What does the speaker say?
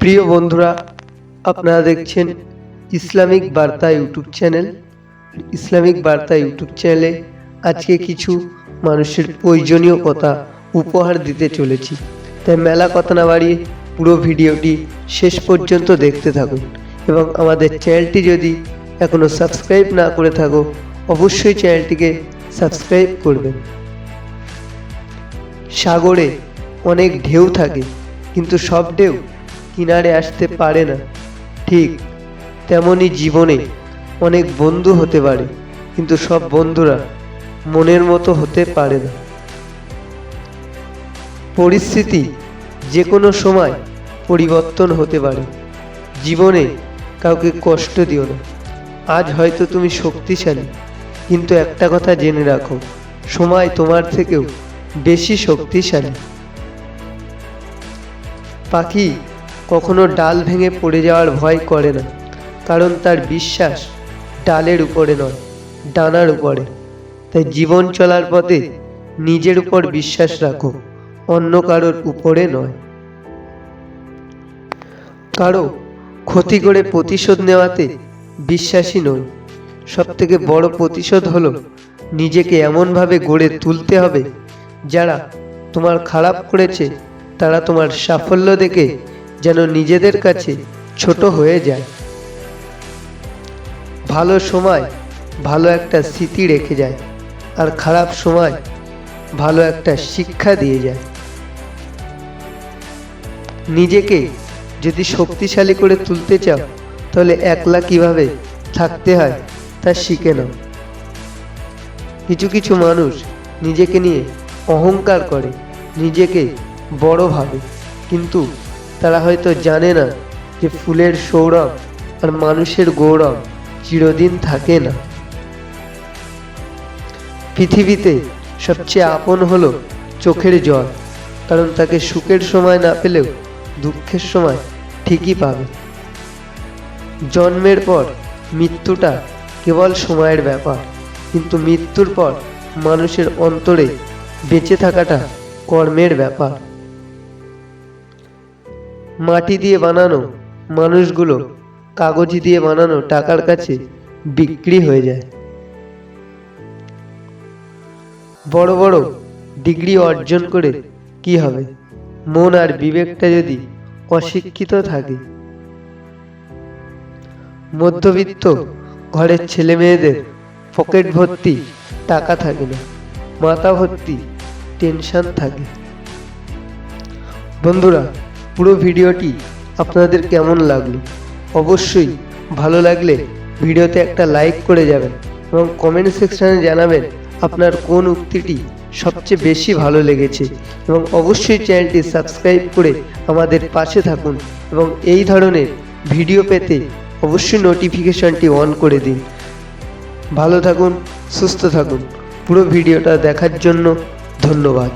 প্রিয় বন্ধুরা, আপনারা দেখছেন ইসলামিক বার্তা ইউটিউব চ্যানেল। ইসলামিক বার্তা ইউটিউব চ্যানেলে আজকে কিছু মানুষের প্রয়োজনীয় কথা উপহার দিতে চলেছি, তাই মেলা কথা না বাড়িয়ে পুরো ভিডিওটি শেষ পর্যন্ত দেখতে থাকুন এবং আমাদের চ্যানেলটি যদি এখনও সাবস্ক্রাইব না করে থাকো অবশ্যই চ্যানেলটিকে সাবস্ক্রাইব করবেন। সাগরে অনেক ঢেউ থাকে, কিন্তু সব ঢেউ কিনারে আসতে পারে না। ঠিক তেমনি জীবনে অনেক বন্ধু হতে পারে, কিন্তু সব বন্ধুরা মনের মতো হতে পারে না। পরিস্থিতি যে কোনো সময় পরিবর্তন হতে পারে। জীবনে কাউকে কষ্ট দিও না। আজ হয়তো তুমি শক্তিশালী, কিন্তু একটা কথা জেনে রাখো, সময় তোমার থেকেও বেশি শক্তিশালী। পাখি কখনো ডাল ভেঙে পড়ে যাওয়ার ভয় করে না, কারণ তার বিশ্বাস ডালের উপরে নয়, ডানার উপরে। তাই জীবন চলার পথে নিজের উপর বিশ্বাস রাখো, অন্য কারোর উপরে নয়। কারো ক্ষতি করে প্রতিশোধ নেওয়াতে বিশ্বাসী নই। সবথেকে বড় প্রতিশোধ হলো নিজেকে এমনভাবে গড়ে তুলতে হবে, যারা তোমার খারাপ করেছে তারা তোমার সাফল্য দেখে যেন নিজেদের কাছে ছোট হয়ে যায়। ভালো সময় ভালো একটা স্মৃতি রেখে যায়, আর খারাপ সময় ভালো একটা শিক্ষা দিয়ে যায়। নিজেকে যদি শক্তিশালী করে তুলতে চাও, তাহলে একলা কিভাবে থাকতে হয় তা শিখে নাও। কিছু কিছু মানুষ নিজেকে নিয়ে অহংকার করে, নিজেকে বড় ভাবে, কিন্তু তারা হয়তো জানে না যে ফুলের সৌরভ আর মানুষের গৌরব চিরদিন থাকে না। পৃথিবীতে সবচেয়ে আপন হলো চোখের জল, কারণ তাকে সুখের সময় না পেলেও দুঃখের সময় ঠিকই পাবে। জন্মের পর মৃত্যুটা কেবল সময়ের ব্যাপার, কিন্তু মৃত্যুর পর মানুষের অন্তরে বেঁচে থাকাটা কর্মের ব্যাপার। মাটি দিয়ে বানানো মানুষগুলো কাগজি দিয়ে বানানো টাকার কাছে বিক্রি হয়ে যায়। বড় বড় ডিগ্রি অর্জন করে কি হবে, মন আর বিবেকটা যদি অশিক্ষিত থাকে। মধ্যবিত্ত ঘরের ছেলে মেয়েদের পকেট ভর্তি টাকা থাকে না, মাথা ভর্তি টেনশন থাকে। বন্ধুরা, পুরো ভিডিওটি আপনাদের কেমন লাগলো? অবশ্যই ভালো লাগলে ভিডিওতে একটা লাইক করে যাবেন এবং কমেন্ট সেকশনে জানাবেন আপনার কোন উক্তিটি সবচেয়ে বেশি ভালো লেগেছে, এবং অবশ্যই চ্যানেলটি সাবস্ক্রাইব করে আমাদের পাশে থাকুন এবং এই ধরনের ভিডিও পেতে অবশ্যই নোটিফিকেশনটি অন করে দিন। ভালো থাকুন, সুস্থ থাকুন। পুরো ভিডিওটা দেখার জন্য ধন্যবাদ।